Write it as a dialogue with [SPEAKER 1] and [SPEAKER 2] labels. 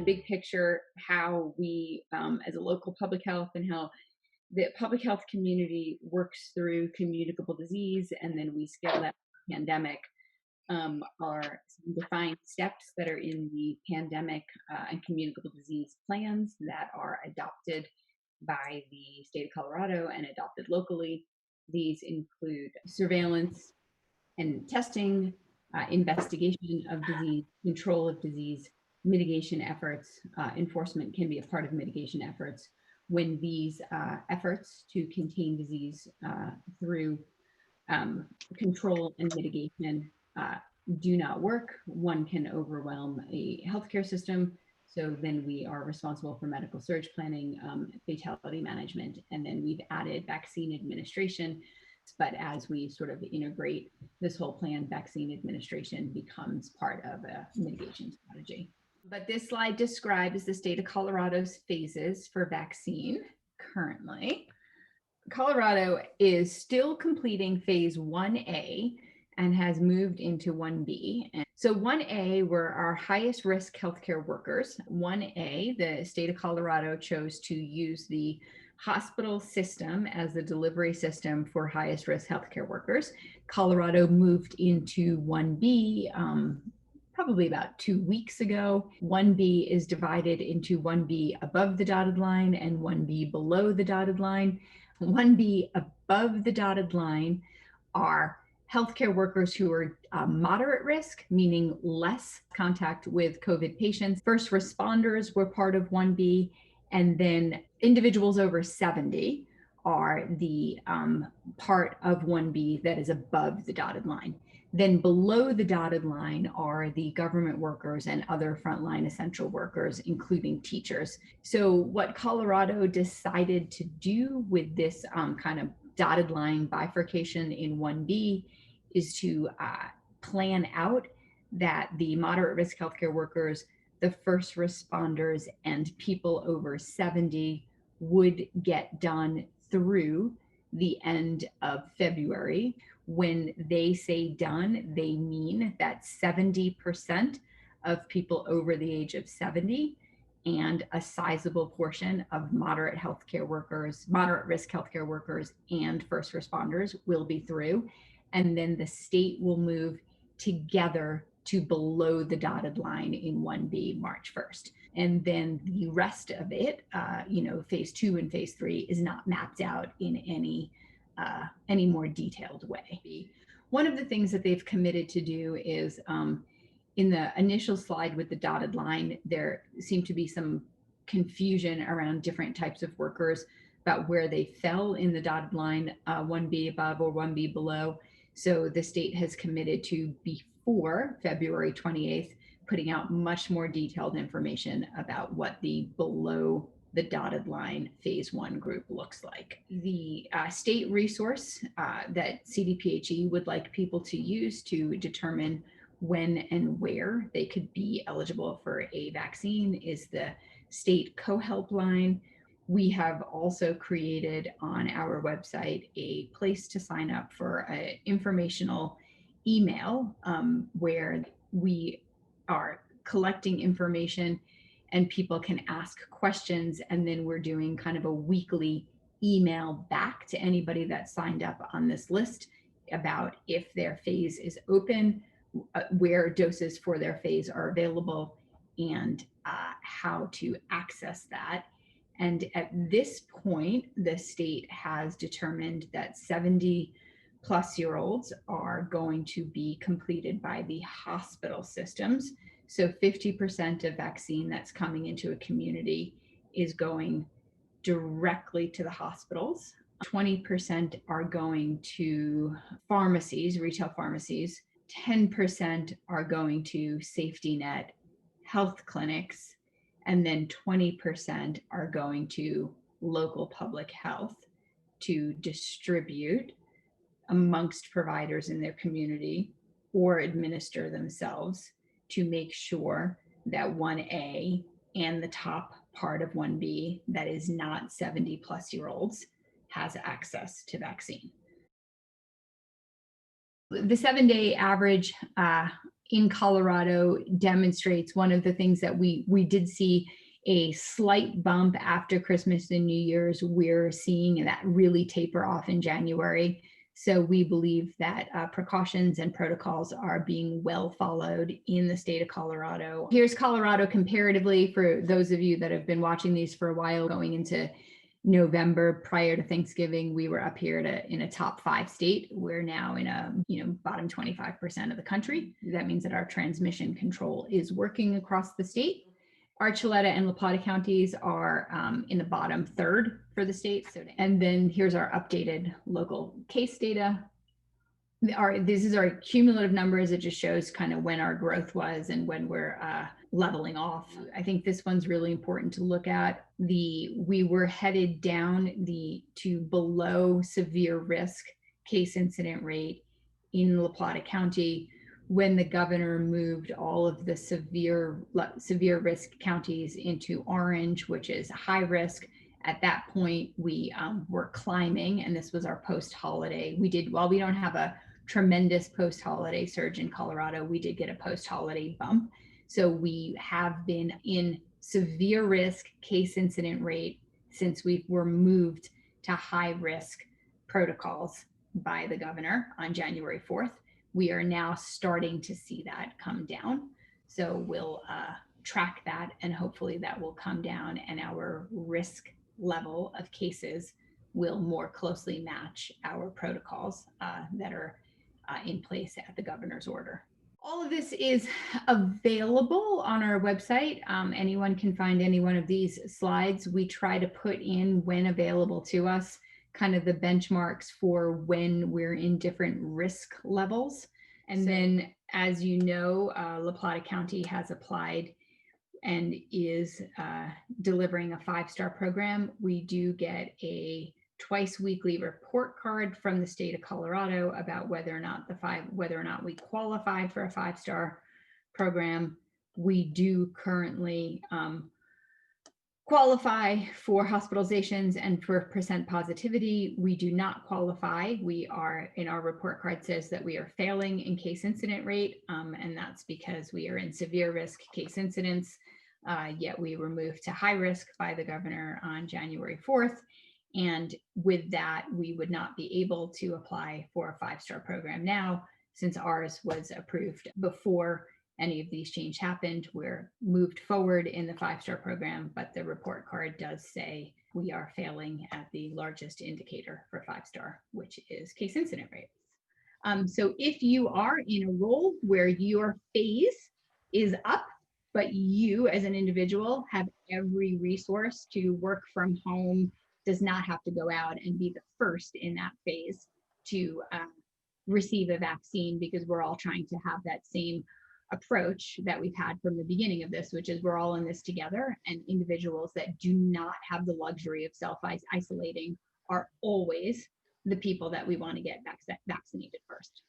[SPEAKER 1] the big picture, how we, as a local public health, and how the public health community works through communicable disease, and then we scale that pandemic, are some defined steps that are in the pandemic and communicable disease plans that are adopted by the state of Colorado and adopted locally. These include surveillance and testing, investigation of disease, control of disease, mitigation efforts. Enforcement can be a part of mitigation efforts. When these efforts to contain disease through control and mitigation do not work, one can overwhelm a healthcare system. So then we are responsible for medical surge planning, fatality management, and then we've added vaccine administration. But as we sort of integrate this whole plan, vaccine administration becomes part of a mitigation strategy. But this slide describes the state of Colorado's phases for vaccine currently. Colorado is still completing phase 1A and has moved into 1B. And so 1A were our highest risk healthcare workers. 1A, the state of Colorado chose to use the hospital system as the delivery system for highest risk healthcare workers. Colorado moved into 1B probably about 2 weeks ago. 1B is divided into 1B above the dotted line and 1B below the dotted line. 1B above the dotted line are healthcare workers who are moderate risk, meaning less contact with COVID patients. First responders were part of 1B, and then individuals over 70 are the part of 1B that is above the dotted line. Then below the dotted line are the government workers and other frontline essential workers, including teachers. So what Colorado decided to do with this kind of dotted line bifurcation in 1B is to plan out that the moderate risk healthcare workers, the first responders, and people over 70 would get done through the end of February. When they say done, they mean that 70% of people over the age of 70 and a sizable portion of moderate healthcare workers, moderate risk healthcare workers, and first responders will be through. And then the state will move together to below the dotted line in 1B March 1st. And then the rest of it, phase 2 and phase 3 is not mapped out in any more detailed way. One of the things that they've committed to do is in the initial slide with the dotted line, there seemed to be some confusion around different types of workers about where they fell in the dotted line, 1B above or 1B below. So the state has committed to, before February 28th, putting out much more detailed information about what the below the dotted line phase 1 group looks like. The state resource that CDPHE would like people to use to determine when and where they could be eligible for a vaccine is the state co-help line. We have also created on our website a place to sign up for an informational email where we are collecting information and people can ask questions, and then we're doing kind of a weekly email back to anybody that signed up on this list about if their phase is open, where doses for their phase are available, and how to access that. And at this point, the state has determined that 70-plus-year-olds are going to be completed by the hospital systems. So 50% of vaccine that's coming into a community is going directly to the hospitals. 20% are going to pharmacies, retail pharmacies. 10% are going to safety net health clinics. And then 20% are going to local public health to distribute amongst providers in their community or administer themselves to make sure that 1A and the top part of 1B that is not 70-plus-year-olds has access to vaccine. The 7-day average
[SPEAKER 2] in Colorado demonstrates one of the things that we did see a slight bump after Christmas and New Year's. We're seeing that really taper off in January. So we believe that precautions and protocols are being well followed in the state of Colorado. Here's Colorado comparatively for those of you that have been watching these for a while. Going into November prior to Thanksgiving, we were up here in a top 5 state. We're now in a bottom 25% of the country. That means that our transmission control is working across the state. Archuleta and La Plata counties are in the bottom 3rd for the state. And then here's our updated local case data. This is our cumulative numbers. It just shows kind of when our growth was and when we're leveling off. I think this one's really important to look at. We were headed down to below severe risk case incident rate in La Plata County when the governor moved all of the severe risk counties into orange, which is high risk. At that point, we were climbing, and this was our post-holiday. While we don't have a tremendous post-holiday surge in Colorado, we did get a post-holiday bump. So we have been in severe risk case incident rate since we were moved to high risk protocols by the governor on January 4th. We are now starting to see that come down. So we'll track that, and hopefully that will come down, and our risk level of cases will more closely match our protocols that are in place at the governor's order. All of this is available on our website. Anyone can find any one of these slides. We try to put in, when available to us, kind of the benchmarks for when we're in different risk levels. And then, as you know, La Plata County has applied and is delivering a 5-star program. We do get a twice weekly report card from the state of Colorado about whether or not we qualify for a 5-star program. We do currently qualify for hospitalizations and for percent positivity. We do not qualify. We are, in our report card, says that we are failing in case incident rate, and that's because we are in severe risk case incidents, yet we were moved to high risk by the governor on January 4th. And with that, we would not be able to apply for a 5-star program now, since ours was approved before any of these changes happened. We're moved forward in the 5-star program, but the report card does say we are failing at the largest indicator for 5-star, which is case incident rate. So if you are in a role where your phase is up, but you as an individual have every resource to work from home, does not have to go out and be the first in that phase to receive a vaccine, because we're all trying to have that same approach that we've had from the beginning of this, which is we're all in this together, and individuals that do not have the luxury of self-isolating are always the people that we want to get vaccinated first.